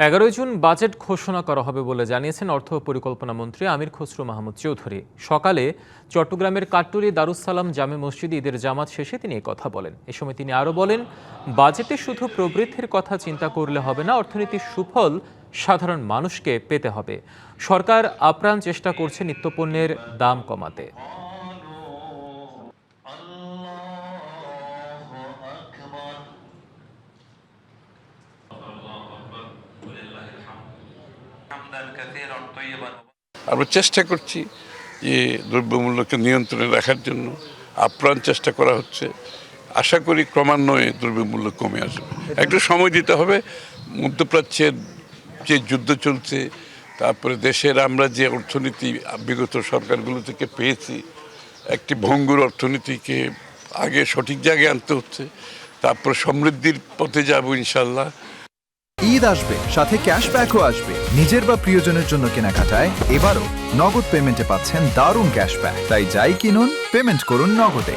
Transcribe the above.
11 June budget ঘোষণা করা হবে বলে জানিয়েছেন অর্থ পরিকল্পনা মন্ত্রী আমির খসরু মাহমুদ চৌধুরী। সকালে চট্টগ্রামের কাট্টুরি দারুস সালাম জামে মসজিদে ঈদের জামাত শেষে তিনি এই কথা বলেন। এ সময় তিনি আরও বলেন, বাজেটে শুধু প্রবৃদ্ধির কথা চিন্তা করলে হবে না, অর্থনীতির সুফল সাধারণ মানুষকে পেতে হবে। সরকার আপ্রাণ চেষ্টা করছে নিত্যপণ্যের দাম কমাতে। আমরা চেষ্টা করছি যে দ্রব্যমূল্যকে নিয়ন্ত্রণে রাখার জন্য আপ্রাণ চেষ্টা করা হচ্ছে। আশা করি ক্রমান্বয়ে দ্রব্যমূল্য কমে আসবে। একটু সময় দিতে হবে। মধ্যপ্রাচ্যের যে যুদ্ধ চলছে, তারপরে দেশের আমরা যে অর্থনীতি বিগত সরকারগুলো থেকে পেয়েছি, একটি ভঙ্গুর অর্থনীতিকে আগে সঠিক জায়গায় আনতে হচ্ছে, তারপর সমৃদ্ধির পথে যাব ইনশাল্লাহ। ঈদ আসবে, সাথে ক্যাশব্যাকও আসবে। নিজের বা প্রিয়জনের জন্য কেনাকাটায় এবারও নগদ পেমেন্টে পাচ্ছেন দারুণ ক্যাশব্যাক। তাই যাই কিনুন, পেমেন্ট করুন নগদে।